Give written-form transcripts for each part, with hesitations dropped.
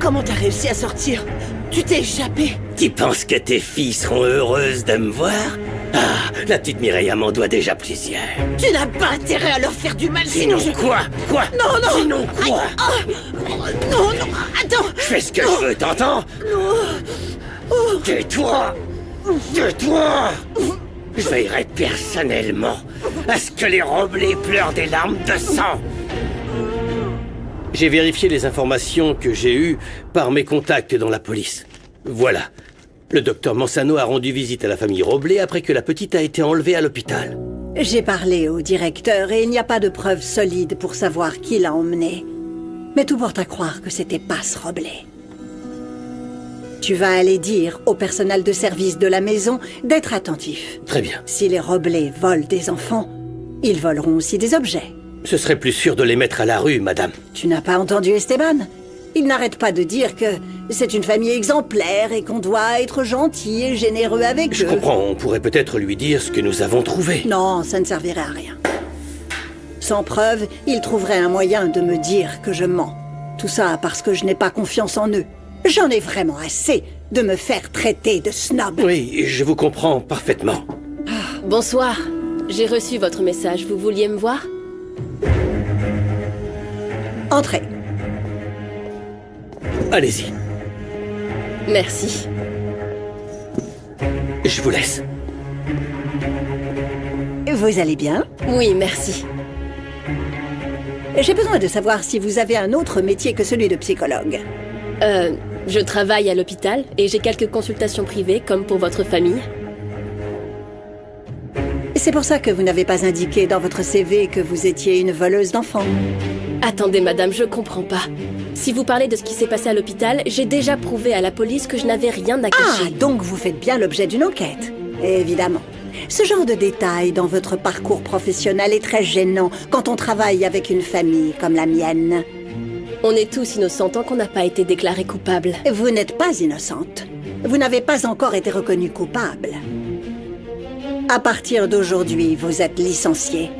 Comment t'as réussi à sortir? Tu t'es échappé? Tu penses que tes filles seront heureuses de me voir? Ah, la petite Mireille m'en doit déjà plusieurs. Tu n'as pas intérêt à leur faire du mal, Sinon quoi? Quoi? Non, non! Sinon quoi? Non, non, attends! Je fais ce que je veux, t'entends? Tais-toi! Tais-toi! Je veillerai personnellement à ce que les Roblés pleurent des larmes de sang. J'ai vérifié les informations que j'ai eues par mes contacts dans la police. Voilà. Le docteur Mansano a rendu visite à la famille Roblé après que la petite a été enlevée à l'hôpital. J'ai parlé au directeur et il n'y a pas de preuves solides pour savoir qui l'a emmenée. Mais tout porte à croire que c'était Passe Roblé. Tu vas aller dire au personnel de service de la maison d'être attentif. Très bien. Si les Roblé volent des enfants, ils voleront aussi des objets. Ce serait plus sûr de les mettre à la rue, madame. Tu n'as pas entendu Esteban? Il n'arrête pas de dire que c'est une famille exemplaire et qu'on doit être gentil et généreux avec eux. Je comprends, on pourrait peut-être lui dire ce que nous avons trouvé. Non, ça ne servirait à rien. Sans preuve, il trouverait un moyen de me dire que je mens. Tout ça parce que je n'ai pas confiance en eux. J'en ai vraiment assez de me faire traiter de snob. Oui, je vous comprends parfaitement. Bonsoir. J'ai reçu votre message. Vous vouliez me voir? Entrez. Allez-y, Merci. je vous laisse. Vous allez bien? Oui, merci. J'ai besoin de savoir si vous avez un autre métier que celui de psychologue. Je travaille à l'hôpital et j'ai quelques consultations privées, comme pour votre famille. C'est pour ça que vous n'avez pas indiqué dans votre CV que vous étiez une voleuse d'enfants. Attendez, madame, je comprends pas. Si vous parlez de ce qui s'est passé à l'hôpital, j'ai déjà prouvé à la police que je n'avais rien à Ah, cacher. donc vous faites bien l'objet d'une enquête. Évidemment. Ce genre de détails dans votre parcours professionnel est très gênant quand on travaille avec une famille comme la mienne. On est tous innocents tant qu'on n'a pas été déclaré coupable. Vous n'êtes pas innocente. Vous n'avez pas encore été reconnue coupable. À partir d'aujourd'hui, vous êtes licenciée.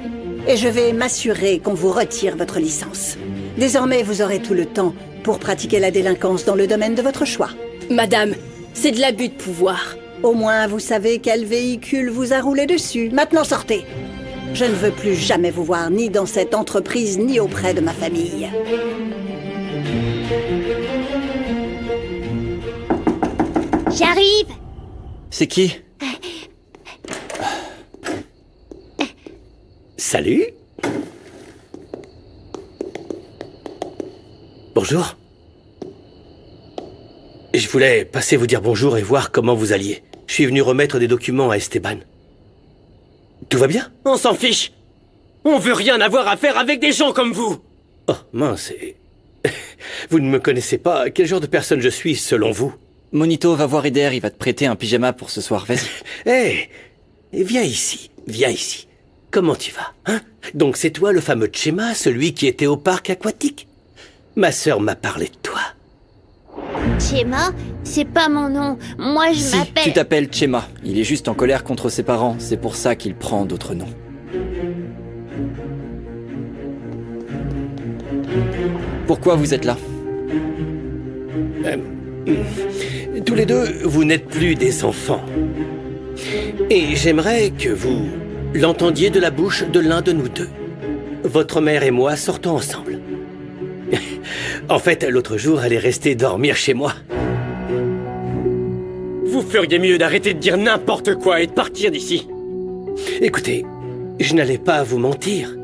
Et je vais m'assurer qu'on vous retire votre licence. Désormais, vous aurez tout le temps pour pratiquer la délinquance dans le domaine de votre choix. Madame, c'est de l'abus de pouvoir. Au moins, vous savez quel véhicule vous a roulé dessus. Maintenant, sortez. Je ne veux plus jamais vous voir, ni dans cette entreprise, ni auprès de ma famille. J'arrive. C'est qui? Salut. Bonjour. Je voulais passer vous dire bonjour et voir comment vous alliez. Je suis venu remettre des documents à Esteban. Tout va bien? On s'en fiche. On veut rien avoir à faire avec des gens comme vous. Oh, mince. Vous ne me connaissez pas. Quel genre de personne je suis, selon vous? Monito va voir Eder, il va te prêter un pyjama pour ce soir, vas-y. Hé, viens ici, viens ici. Comment tu vas, hein? Donc c'est toi le fameux Chema, celui qui était au parc aquatique? Ma sœur m'a parlé de toi. Chema, c'est pas mon nom. Moi, je Si, m'appelle... tu t'appelles Chema. Il est juste en colère contre ses parents, c'est pour ça qu'il prend d'autres noms. Pourquoi vous êtes là? Tous les deux, vous n'êtes plus des enfants. Et j'aimerais que vous l'entendiez de la bouche de l'un de nous deux. Votre mère et moi sortons ensemble. En fait, l'autre jour, elle est restée dormir chez moi. Vous feriez mieux d'arrêter de dire n'importe quoi et de partir d'ici. Écoutez, je n'allais pas vous mentir.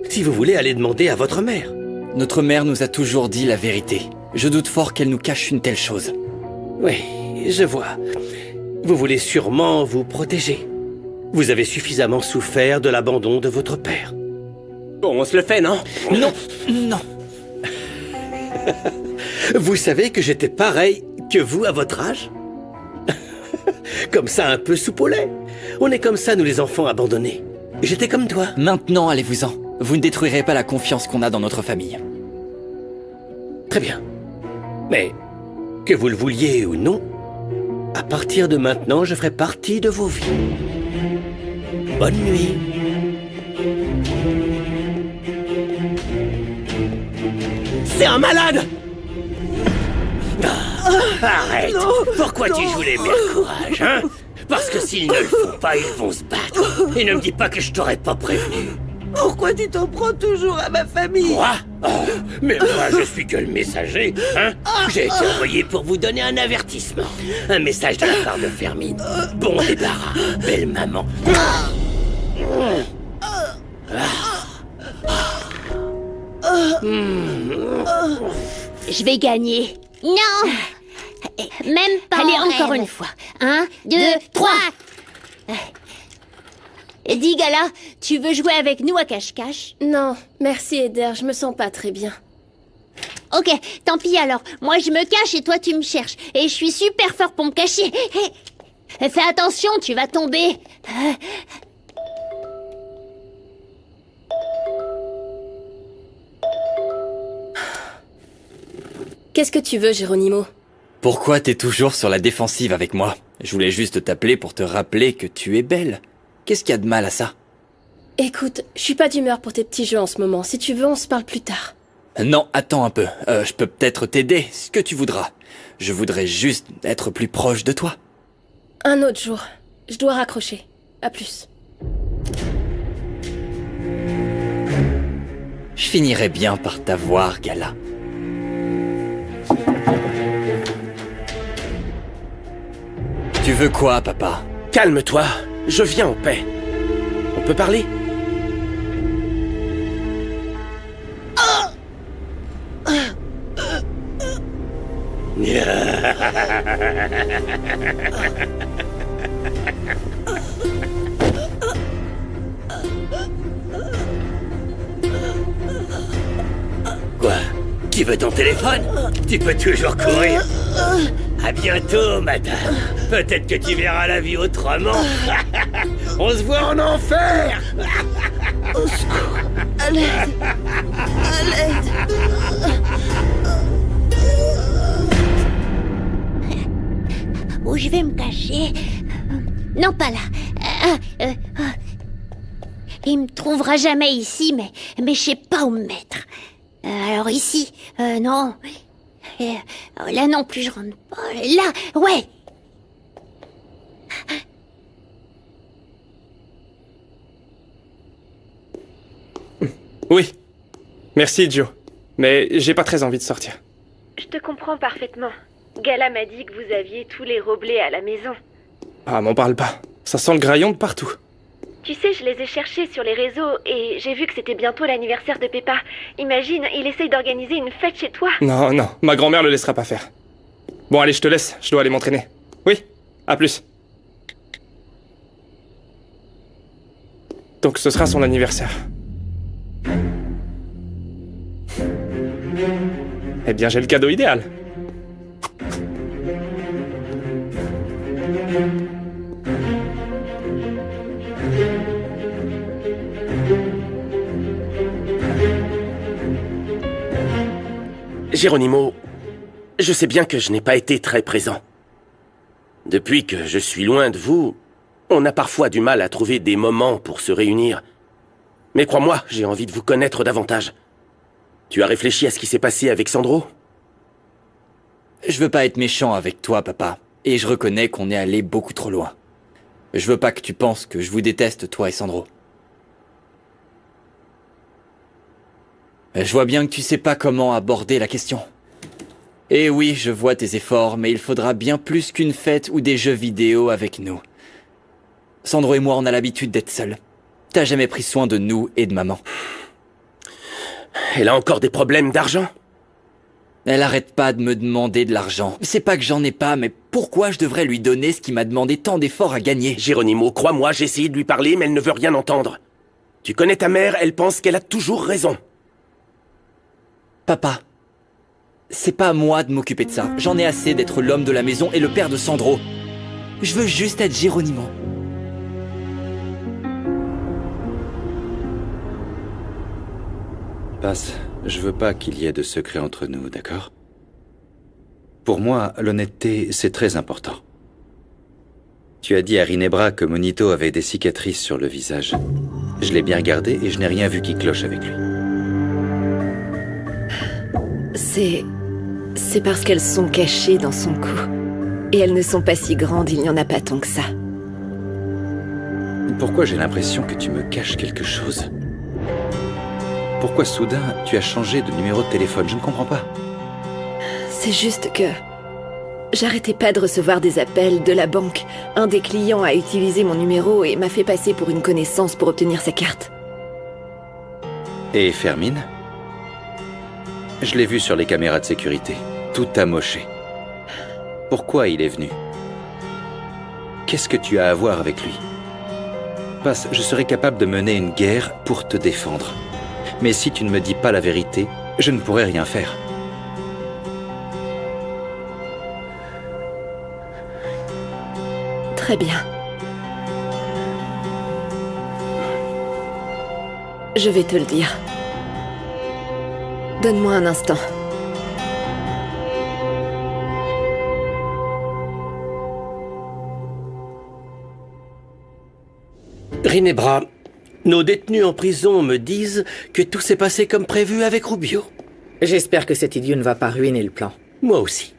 Si vous voulez, allez demander à votre mère. Notre mère nous a toujours dit la vérité. Je doute fort qu'elle nous cache une telle chose. Oui, je vois. Vous voulez sûrement vous protéger. Vous avez suffisamment souffert de l'abandon de votre père. Bon, on se le fait, non? Non, non. Vous savez que j'étais pareil que vous à votre âge? Comme ça, un peu soupe au lait. On est comme ça, nous les enfants abandonnés. J'étais comme toi. Maintenant, allez-vous-en. Vous ne détruirez pas la confiance qu'on a dans notre famille. Très bien. Mais, que vous le vouliez ou non, à partir de maintenant, je ferai partie de vos vies. Bonne nuit. C'est un malade! Arrête. Non, Pourquoi tu non. joues les mères courage, hein? Parce que s'ils ne le font pas, ils vont se battre. Et ne me dis pas que je t'aurais pas prévenu. Pourquoi tu t'en prends toujours à ma famille? Quoi? Oh, mais moi, je suis que le messager, hein? J'ai été envoyé pour vous donner un avertissement. Un message de la part de Fermine. Bon débarras, belle maman. Je vais gagner. Non. Même pas. Allez, encore une fois. 1, 2, 3. Dis, Gala, tu veux jouer avec nous à cache-cache? Non, merci Eder, je me sens pas très bien. Ok, tant pis alors. Moi, je me cache et toi, tu me cherches. Et je suis super fort pour me cacher. Fais attention, tu vas tomber. Qu'est-ce que tu veux, Geronimo? Pourquoi t'es toujours sur la défensive avec moi? Je voulais juste t'appeler pour te rappeler que tu es belle. Qu'est-ce qu'il y a de mal à ça? Écoute, je suis pas d'humeur pour tes petits jeux en ce moment. Si tu veux, on se parle plus tard. Non, attends un peu. Je peux peut-être t'aider, ce que tu voudras. Je voudrais juste être plus proche de toi. Un autre jour. Je dois raccrocher. À plus. Je finirai bien par t'avoir, Gala. Tu veux quoi, papa? Calme-toi, je viens en paix. On peut parler? Quoi? Tu veux ton téléphone? Tu peux toujours courir. À bientôt, madame. Peut-être que tu verras la vie autrement. On se voit en enfer. Au secours. À l'aide. À l'aide. Où je vais me cacher? Non, pas là. Il me trouvera jamais ici, mais je sais pas où me mettre. Alors ici, non. Là non plus, je rentre pas. Là, ouais. Oui. Merci, Joe. Mais j'ai pas très envie de sortir. Je te comprends parfaitement. Gala m'a dit que vous aviez tous les roblés à la maison. Ah, m'en parle pas. Ça sent le graillon de partout. Tu sais, je les ai cherchés sur les réseaux et j'ai vu que c'était bientôt l'anniversaire de Peppa. Imagine, il essaye d'organiser une fête chez toi. Non, non, ma grand-mère le laissera pas faire. Bon, allez, je te laisse. Je dois aller m'entraîner. Oui, à plus. Donc ce sera son anniversaire. Eh bien, j'ai le cadeau idéal. Geronimo, je sais bien que je n'ai pas été très présent. Depuis que je suis loin de vous, on a parfois du mal à trouver des moments pour se réunir. Mais crois-moi, j'ai envie de vous connaître davantage. Tu as réfléchi à ce qui s'est passé avec Sandro? Je veux pas être méchant avec toi, papa. Et je reconnais qu'on est allé beaucoup trop loin. Je veux pas que tu penses que je vous déteste, toi et Sandro. Je vois bien que tu sais pas comment aborder la question. Et oui, je vois tes efforts, mais il faudra bien plus qu'une fête ou des jeux vidéo avec nous. Sandro et moi, on a l'habitude d'être seuls. T'as jamais pris soin de nous et de maman. Elle a encore des problèmes d'argent? Elle arrête pas de me demander de l'argent. C'est pas que j'en ai pas, mais pourquoi je devrais lui donner ce qui m'a demandé tant d'efforts à gagner? Geronimo, crois-moi, j'ai essayé de lui parler, mais elle ne veut rien entendre. Tu connais ta mère, elle pense qu'elle a toujours raison. Papa, c'est pas à moi de m'occuper de ça. J'en ai assez d'être l'homme de la maison et le père de Sandro. Je veux juste être Geronimo. Passe, je veux pas qu'il y ait de secret entre nous, d'accord? Pour moi, l'honnêteté, c'est très important. Tu as dit à Rinebra que Monito avait des cicatrices sur le visage. Je l'ai bien regardé et je n'ai rien vu qui cloche avec lui. C'est parce qu'elles sont cachées dans son cou. Et elles ne sont pas si grandes, il n'y en a pas tant que ça. Pourquoi j'ai l'impression que tu me caches quelque chose? Pourquoi soudain tu as changé de numéro de téléphone? Je ne comprends pas. C'est juste que... j'arrêtais pas de recevoir des appels de la banque. Un des clients a utilisé mon numéro et m'a fait passer pour une connaissance pour obtenir sa carte. Et Fermine? Je l'ai vu sur les caméras de sécurité. Tout amoché. Pourquoi il est venu? Qu'est-ce que tu as à voir avec lui? Passe, je serais capable de mener une guerre pour te défendre. Mais si tu ne me dis pas la vérité, je ne pourrai rien faire. Très bien. Je vais te le dire. Donne-moi un instant. Rinebra, nos détenus en prison me disent que tout s'est passé comme prévu avec Rubio. J'espère que cet idiot ne va pas ruiner le plan. Moi aussi.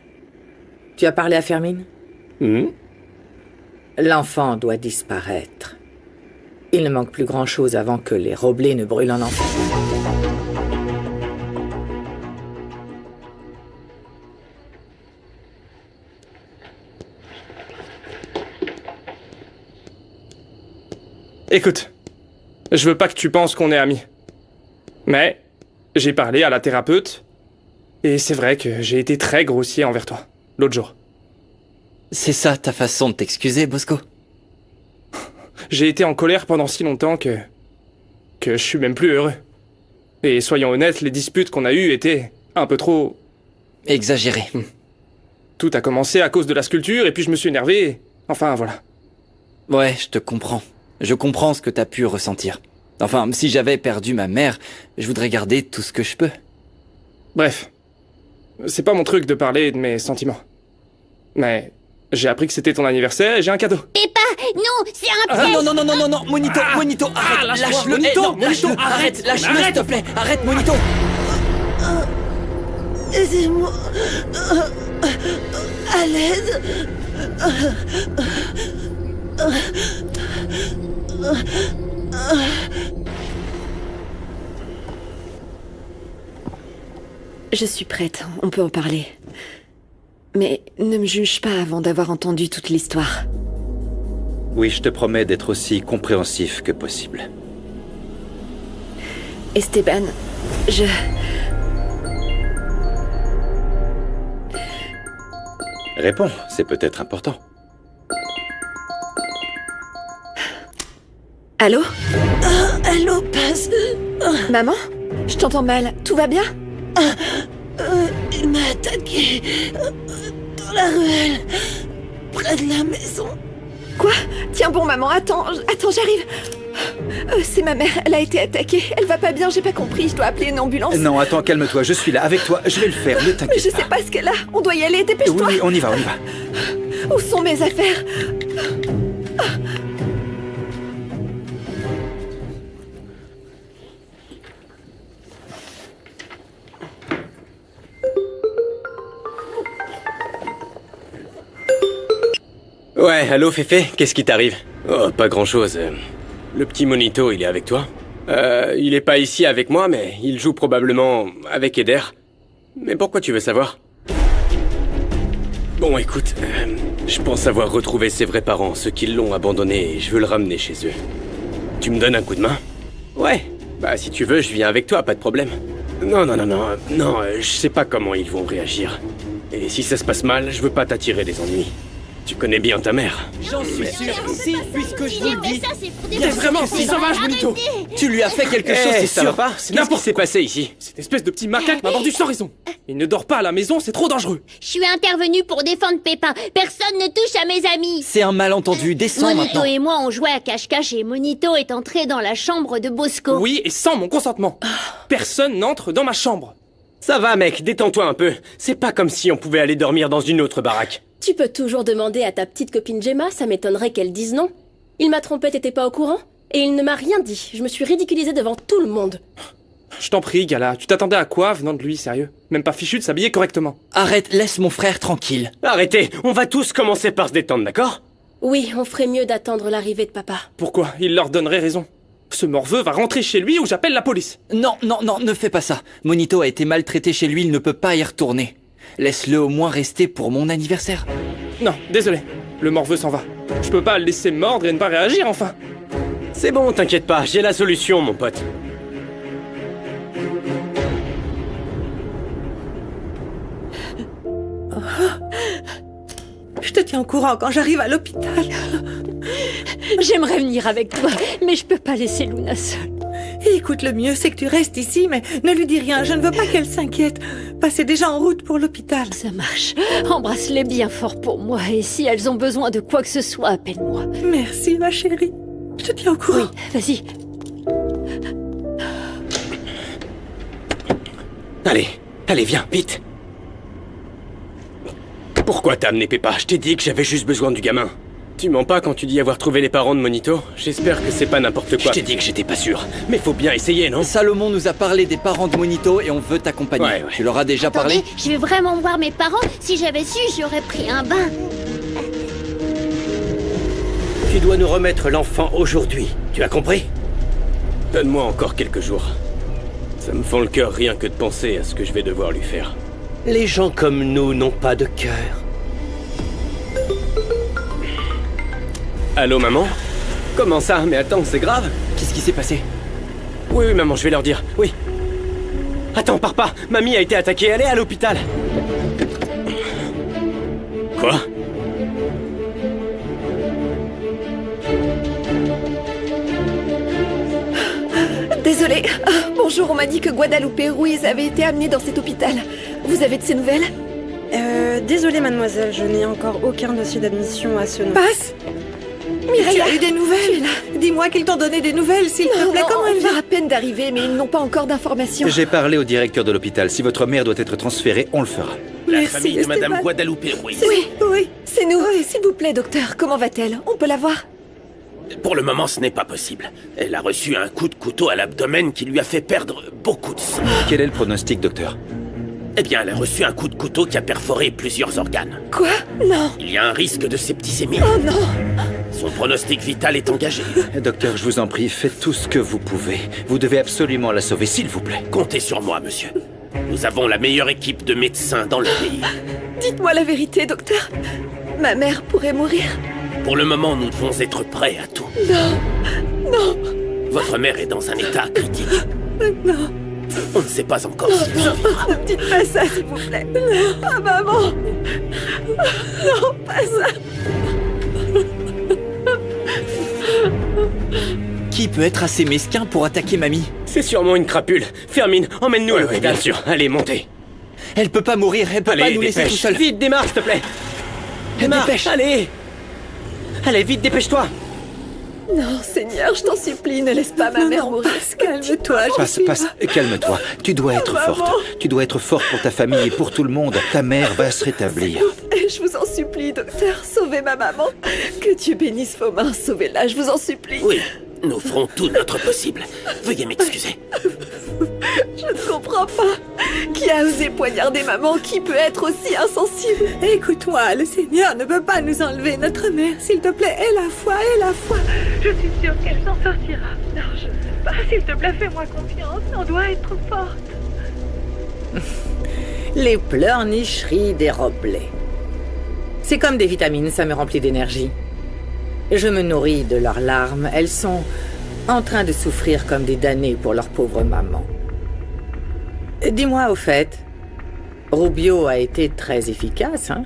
Tu as parlé à Fermine? Hmm? L'enfant doit disparaître. Il ne manque plus grand-chose avant que les Roblés ne brûlent en enfer. Écoute, je veux pas que tu penses qu'on est amis. Mais j'ai parlé à la thérapeute, et c'est vrai que j'ai été très grossier envers toi, l'autre jour. C'est ça ta façon de t'excuser, Bosco? J'ai été en colère pendant si longtemps que je suis même plus heureux. Et soyons honnêtes, les disputes qu'on a eues étaient un peu trop... exagérées. Tout a commencé à cause de la sculpture, et puis je me suis énervé, et... enfin voilà. Ouais, je te comprends. Je comprends ce que t'as pu ressentir. Enfin, si j'avais perdu ma mère, je voudrais garder tout ce que je peux. Bref. C'est pas mon truc de parler de mes sentiments. Mais j'ai appris que c'était ton anniversaire et j'ai un cadeau. Peppa, non, c'est un piège. Non, Monito, Monito, arrête, lâche-le, Monito, non, Monito, arrête, lâche-le, s'il te plaît, arrête, Monito. Aidez-moi. À l'aide. Je suis prête, on peut en parler. Mais ne me juge pas avant d'avoir entendu toute l'histoire. Oui, je te promets d'être aussi compréhensif que possible. Esteban, je... Réponds, c'est peut-être important. Allô? Allô, passe. Maman? Je t'entends mal, tout va bien? Il m'a attaqué dans la ruelle, près de la maison. Quoi? Tiens bon, maman, attends, j'arrive. C'est ma mère, elle a été attaquée. Elle va pas bien, j'ai pas compris, je dois appeler une ambulance. Non, attends, calme-toi, je suis là, avec toi, je vais le faire, ne t'inquiète pas. Je sais pas ce qu'elle a, on doit y aller, dépêche-toi. Oui, on y va. Où sont mes affaires? Ouais, allô Féfé, qu'est-ce qui t'arrive? Oh, pas grand-chose. Le petit Monito, il est avec toi? Il est pas ici avec moi, mais il joue probablement avec Eder. Mais pourquoi tu veux savoir? Bon, écoute, je pense avoir retrouvé ses vrais parents, ceux qui l'ont abandonné, et je veux le ramener chez eux. Tu me donnes un coup de main? Ouais, bah si tu veux, je viens avec toi, pas de problème. Non, je sais pas comment ils vont réagir. Et si ça se passe mal, je veux pas t'attirer des ennuis. Tu connais bien ta mère. J'en suis sûr, si, puisque je vous le dis. T'es vraiment si sauvage, Monito. Tu lui as fait quelque chose, c'est ça sûr. va pas? Qu'est-ce qui s'est passé ici? Cette espèce de petit macaque m'a mordu sans raison. Il ne dort pas à la maison, c'est trop dangereux. Je suis intervenue pour défendre Pépin. Personne ne touche à mes amis. C'est un malentendu, descends Monito maintenant. et moi, on jouait à cache-cache et Monito est entré dans la chambre de Bosco. Oui, et sans mon consentement. Personne n'entre dans ma chambre. Ça va, mec, détends-toi un peu. C'est pas comme si on pouvait aller dormir dans une autre baraque. Tu peux toujours demander à ta petite copine Gemma, ça m'étonnerait qu'elle dise non. Il m'a trompé, t'étais pas au courant? Et il ne m'a rien dit, je me suis ridiculisée devant tout le monde. Je t'en prie, Gala, tu t'attendais à quoi venant de lui, sérieux? Même pas fichu de s'habiller correctement. Arrête, laisse mon frère tranquille. Arrêtez, on va tous commencer par se détendre, d'accord? Oui, on ferait mieux d'attendre l'arrivée de papa. Pourquoi? Il leur donnerait raison. Ce morveux va rentrer chez lui ou j'appelle la police. Non, ne fais pas ça. Monito a été maltraité chez lui, il ne peut pas y retourner. Laisse-le au moins rester pour mon anniversaire. Non, désolé. Le morveux s'en va. Je peux pas le laisser mordre et ne pas réagir, enfin. C'est bon, t'inquiète pas, j'ai la solution, mon pote. Je te tiens au courant quand j'arrive à l'hôpital. J'aimerais venir avec toi, mais je peux pas laisser Luna seule. Écoute, le mieux, c'est que tu restes ici, mais ne lui dis rien. Je ne veux pas qu'elle s'inquiète. Passez déjà en route pour l'hôpital. Ça marche. Embrasse-les bien fort pour moi, et si elles ont besoin de quoi que ce soit, appelle-moi. Merci, ma chérie. Je te tiens au courant. Oui, vas-y. Allez, viens, vite. Pourquoi t'as amené Peppa? Je t'ai dit que j'avais juste besoin du gamin. Tu mens pas quand tu dis avoir trouvé les parents de Monito? J'espère que c'est pas n'importe quoi. Je t'ai dit que j'étais pas sûr. Mais faut bien essayer, non? Salomon nous a parlé des parents de Monito et on veut t'accompagner. Ouais. Tu leur as déjà parlé? Je vais vraiment voir mes parents. Si j'avais su, j'aurais pris un bain. Tu dois nous remettre l'enfant aujourd'hui. Tu as compris? Donne-moi encore quelques jours. Ça me fend le cœur rien que de penser à ce que je vais devoir lui faire. Les gens comme nous n'ont pas de cœur. Allô, maman? Comment ça? Mais attends, c'est grave? Qu'est-ce qui s'est passé? Oui, maman, je vais leur dire, oui. Attends, pars pas! Mamie a été attaquée, elle est à l'hôpital! Quoi? Désolée. Bonjour, on m'a dit que Guadalupe Ruiz avait été amenée dans cet hôpital. Vous avez de ses nouvelles? Désolée, mademoiselle, je n'ai encore aucun dossier d'admission à ce nom. Passe! Mireille, tu as eu des nouvelles? Dis-moi qu'ils t'ont donné des nouvelles, s'il te plaît. Comment elle va? À peine d'arriver, mais ils n'ont pas encore d'informations. J'ai parlé au directeur de l'hôpital. Si votre mère doit être transférée, on le fera. La famille de Madame Guadalupe Ruiz. Oui, c'est nous. S'il vous plaît, docteur, comment va-t-elle? On peut la voir? Pour le moment, ce n'est pas possible. Elle a reçu un coup de couteau à l'abdomen qui lui a fait perdre beaucoup de sang. Quel est le pronostic, docteur? Eh bien, elle a reçu un coup de couteau qui a perforé plusieurs organes. Quoi? Non. Il y a un risque de septicémie. Oh non! Son pronostic vital est engagé. Docteur, je vous en prie, faites tout ce que vous pouvez. Vous devez absolument la sauver, s'il vous plaît. Comptez sur moi, monsieur. Nous avons la meilleure équipe de médecins dans le pays. Dites-moi la vérité, docteur. Ma mère pourrait mourir. Pour le moment, nous devons être prêts à tout. Non. Votre mère est dans un état critique. Non. On ne sait pas encore si elle survivra. Ne me dites pas ça, s'il vous plaît. Pas maman. Non, pas ça. Qui peut être assez mesquin pour attaquer mamie? C'est sûrement une crapule. Fermine, emmène-nous à l'hôpital. Bien sûr. Allez, montez. Elle peut pas mourir, elle peut pas nous laisser tout seul. Vite, démarre, s'il te plaît. Démarre, allez. Allez, vite, dépêche-toi. Non, Seigneur, je t'en supplie, ne laisse pas ma mère mourir. Calme-toi, calme-toi. Tu dois être forte. Tu dois être forte pour ta famille et pour tout le monde. Ta mère va se rétablir. Je vous en supplie, docteur, sauvez ma maman. Que Dieu bénisse vos mains, sauvez-la, je vous en supplie. Oui, nous ferons tout notre possible. Veuillez m'excuser. Je ne comprends pas. Qui a osé poignarder maman? Qui peut être aussi insensible? Écoute-moi, le Seigneur ne peut pas nous enlever notre mère. S'il te plaît, aie la foi, aie la foi. Je suis sûre qu'elle s'en sortira. Non, je ne sais pas. S'il te plaît, fais-moi confiance. On doit être forte. Les pleurnicheries des Roblets. C'est comme des vitamines, ça me remplit d'énergie. Je me nourris de leurs larmes. Elles sont en train de souffrir comme des damnés pour leur pauvre maman. Dis-moi, au fait, Rubio a été très efficace, hein?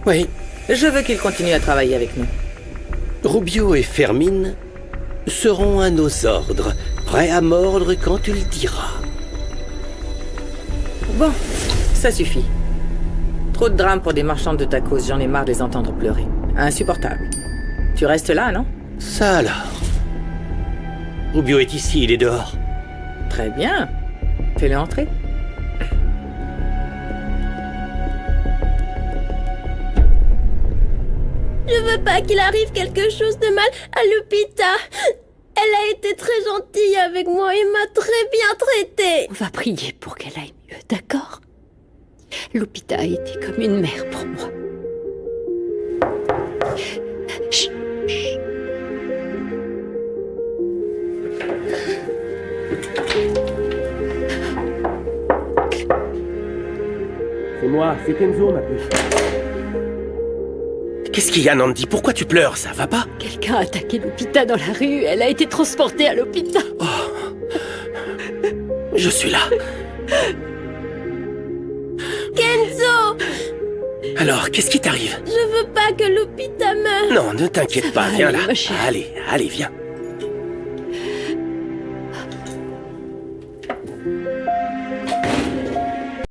Oui. Je veux qu'il continue à travailler avec nous. Rubio et Fermine seront à nos ordres, prêts à mordre quand tu le diras. Bon, ça suffit. Trop de drames pour des marchandes de tacos, j'en ai marre de les entendre pleurer. Insupportable. Tu restes là, non? Ça alors. Rubio est ici, il est dehors. Très bien. Fais-le entrer. Je veux pas qu'il arrive quelque chose de mal à l'hôpital. Elle a été très gentille avec moi et m'a très bien traitée. On va prier pour qu'elle aille mieux, d'accord? Lupita a été comme une mère pour moi. Chut, chut. C'est moi, c'est Kenzo, ma puce. Qu'est-ce qu'il y a, Nandi? Pourquoi tu pleures? Ça va pas? Quelqu'un a attaqué Lupita dans la rue. Elle a été transportée à l'hôpital. Oh. Je suis là. Kenzo! Alors, qu'est-ce qui t'arrive? Je veux pas que Lupita meure. Non, ne t'inquiète pas, viens là. ma chérie. Allez, viens.